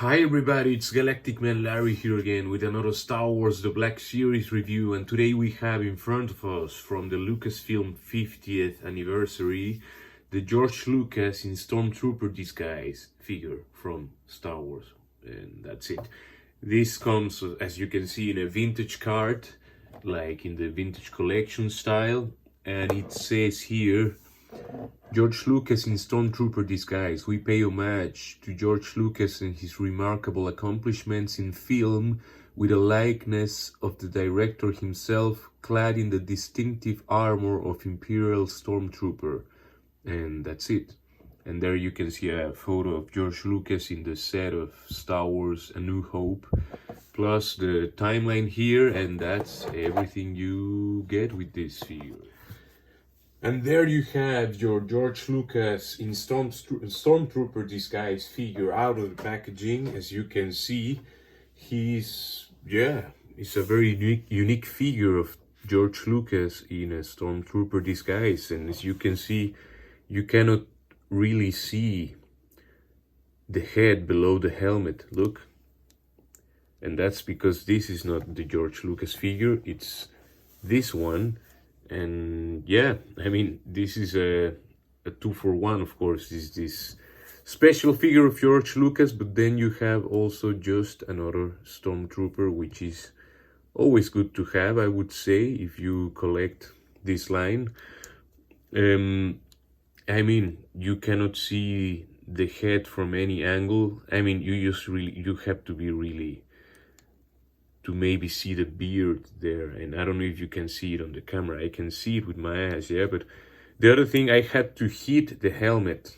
Hi everybody, it's Galactic Man Larry here again with another Star Wars The Black Series review, and today we have in front of us from the Lucasfilm 50th anniversary the George Lucas in Stormtrooper disguise figure from Star Wars, and that's it. This comes, as you can see, in a vintage card, like in the vintage collection style, and it says here, George Lucas in Stormtrooper disguise. We pay homage to George Lucas and his remarkable accomplishments in film with a likeness of the director himself, clad in the distinctive armor of Imperial Stormtrooper. And that's it. And there you can see a photo of George Lucas in the set of Star Wars A New Hope, plus the timeline here, and that's everything you get with this figure. And there you have your George Lucas in Stormtrooper disguise figure out of the packaging. As you can see, it's a very unique figure of George Lucas in a Stormtrooper disguise. And as you can see, you cannot really see the head below the helmet. Look. And that's because this is not the George Lucas figure, it's this one. And yeah, I mean, this is a 2-for-1, of course. This special figure of George Lucas, but then you have also just another Stormtrooper, which is always good to have, I would say, if you collect this line. I mean, you cannot see the head from any angle. I mean, you have to be really to maybe see the beard there, and I don't know if you can see it on the camera. I can see it with my eyes, yeah, but the other thing, I had to heat the helmet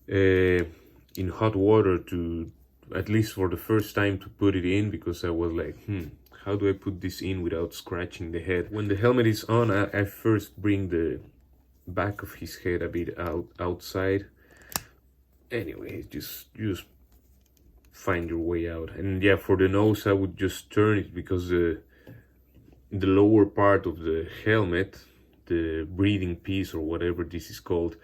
in hot water to, at least for the first time, to put it in, because I was like, how do I put this in without scratching the head? When the helmet is on, I first bring the back of his head a bit outside. Anyway, just find your way out. And yeah, for the nose, I would just turn it, because the lower part of the helmet, the breathing piece or whatever this is called,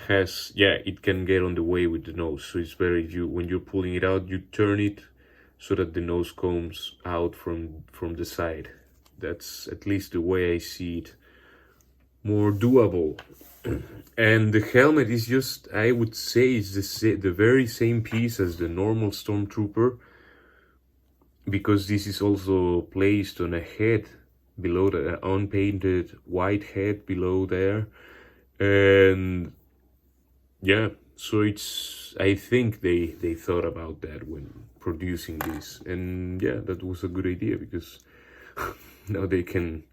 has, it can get on the way with the nose. So it's better if when you're pulling it out, you turn it so that the nose comes out from the side. That's at least the way I see it more doable. And the helmet is just, I would say, it's the very same piece as the normal Stormtrooper, because this is also placed on a head below, the unpainted white head below there. And yeah, so it's, I think they thought about that when producing this. And yeah, that was a good idea, because now they can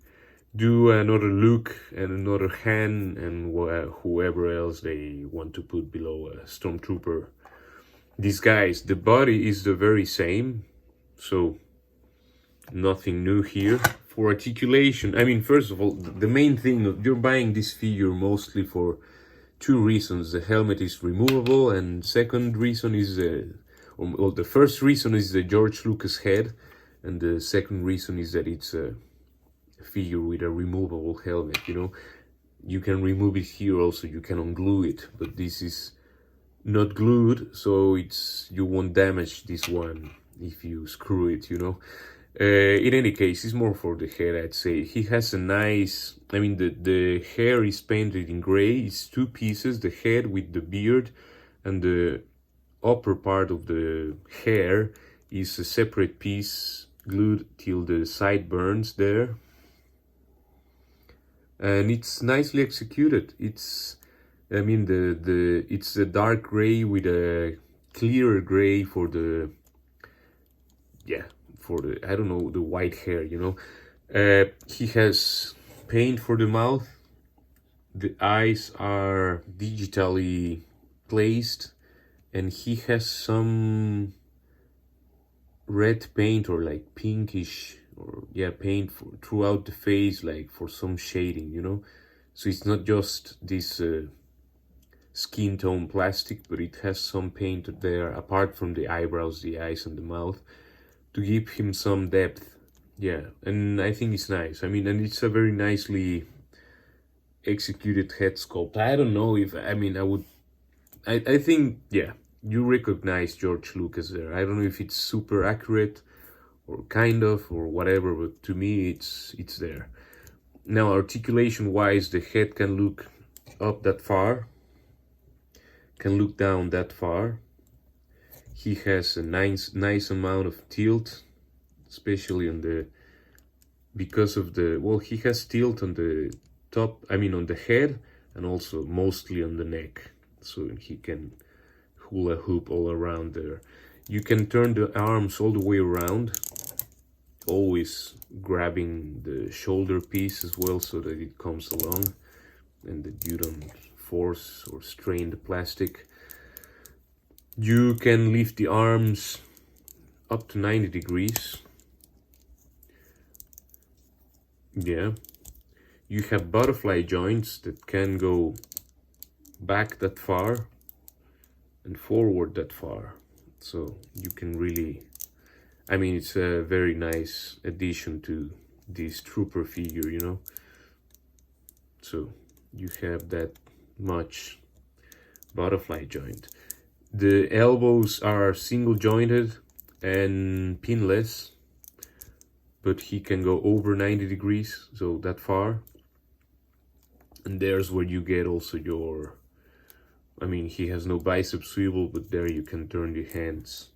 do another look and another hand and whoever else they want to put below a Stormtrooper disguise. The body is the very same, so nothing new here. For articulation, I mean, first of all, the main thing, you're buying this figure mostly for two reasons. The helmet is removable, and second reason is well, the first reason is the George Lucas head, and the second reason is that it's a figure with a removable helmet. You know, you can remove it here also, you can unglue it, but this is not glued, so you won't damage this one if you screw it, you know. In any case, it's more for the head, I'd say. He has a nice, I mean, the hair is painted in gray. It's two pieces, the head with the beard, and the upper part of the hair is a separate piece glued till the sideburns there. And it's nicely executed. It's, I mean, it's a dark gray with a clearer gray for the, I don't know, the white hair, you know. He has paint for the mouth. The eyes are digitally placed, and he has some red paint, or like pinkish, or paint throughout the face, like for some shading, you know. So it's not just this skin tone plastic, but it has some paint there apart from the eyebrows, the eyes, and the mouth, to give him some depth. And I think it's nice. I mean, and it's a very nicely executed head sculpt. I don't know if, I mean, I think you recognize George Lucas there. I don't know if it's super accurate or kind of or whatever, but to me it's there. Now, articulation wise, the head can look up that far, can look down that far. He has a nice amount of tilt, especially on the, because of the, well, he has tilt on the top, I mean on the head, and also mostly on the neck, so he can hula hoop all around there. You can turn the arms all the way around, always grabbing the shoulder piece as well so that it comes along and that you don't force or strain the plastic. You can lift the arms up to 90 degrees. Yeah. You have butterfly joints that can go back that far and forward that far. So you can really, I mean, it's a very nice addition to this trooper figure, you know. So you have that much butterfly joint. The elbows are single jointed and pinless, but he can go over 90 degrees, so that far. And there's where you get also your, I mean, he has no bicep swivel, but there you can turn the hands.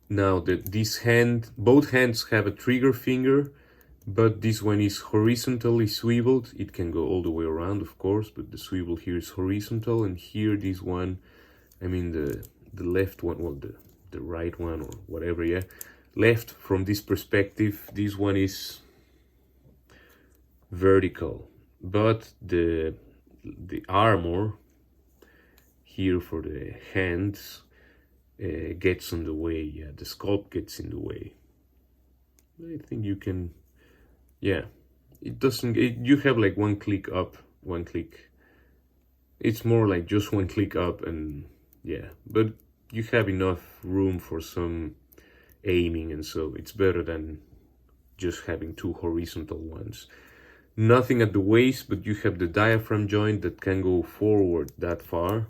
Now this hand, both hands have a trigger finger, but this one is horizontally swiveled. It can go all the way around, of course, but the swivel here is horizontal, and here this one, I mean the left one, well, the right one or whatever, yeah, left from this perspective, this one is vertical, but the armor here for the hands gets in the way. Yeah, the sculpt gets in the way. I think you can, yeah, it doesn't, you have like one click up, one click, it's more like just one click up, and yeah, but you have enough room for some aiming, and so it's better than just having two horizontal ones. Nothing at the waist, but you have the diaphragm joint that can go forward that far.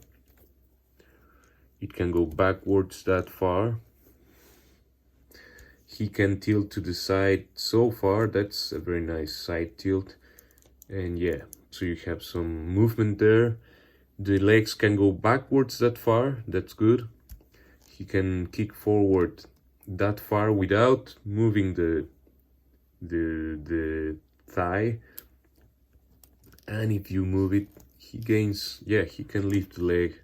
It can go backwards that far. He can tilt to the side so far. That's a very nice side tilt. And yeah, so you have some movement there. The legs can go backwards that far. That's good. He can kick forward that far without moving the thigh. And if you move it, he gains, yeah, he can lift the leg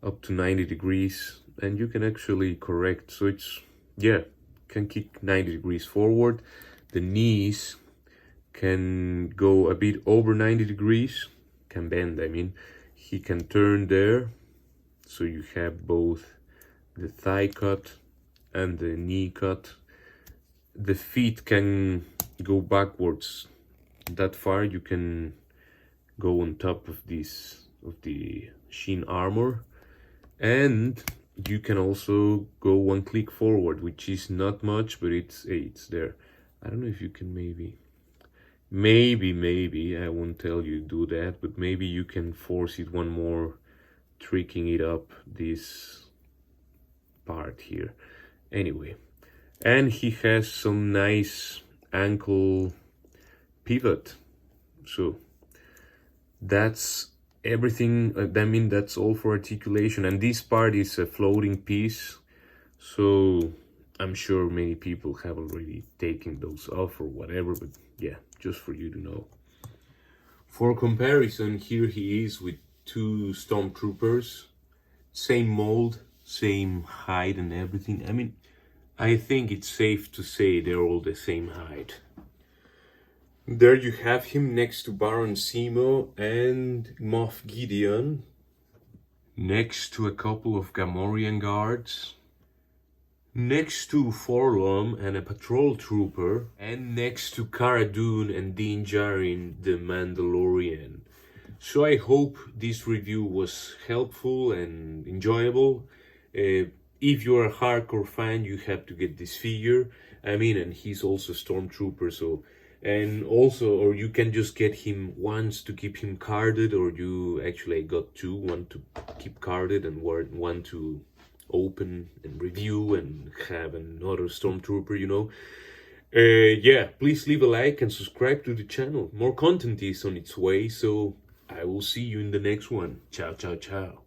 up to 90 degrees, and you can actually correct, so it's, yeah, can kick 90 degrees forward. The knees can go a bit over 90 degrees, can bend, I mean. He can turn there, so you have both the thigh cut and the knee cut. The feet can go backwards that far. You can go on top of this, of the shin armor, and you can also go one click forward, which is not much, but it's there. I don't know if you can, maybe I won't tell you do that, but maybe you can force it one more, tricking it up this part here. Anyway, and he has some nice ankle pivot, so that's everything. I mean, that's all for articulation, and this part is a floating piece, so I'm sure many people have already taken those off or whatever, but yeah, just for you to know. For comparison, here he is with two Stormtroopers, same mold, same height and everything. I mean, I think it's safe to say they're all the same height. There you have him next to Baron Zemo and Moff Gideon, next to a couple of Gamorrean guards, next to Forlom and a patrol trooper, and next to Cara Dune and Din Djarin, the Mandalorian. So I hope this review was helpful and enjoyable. If you're a hardcore fan, you have to get this figure. I mean, and he's also Stormtrooper, so And also, or you can just get him once to keep him carded, or you actually got two, one to keep carded and one to open and review and have another Stormtrooper, you know. Yeah, please leave a like and subscribe to the channel. More content is on its way, so I will see you in the next one. Ciao, ciao, ciao.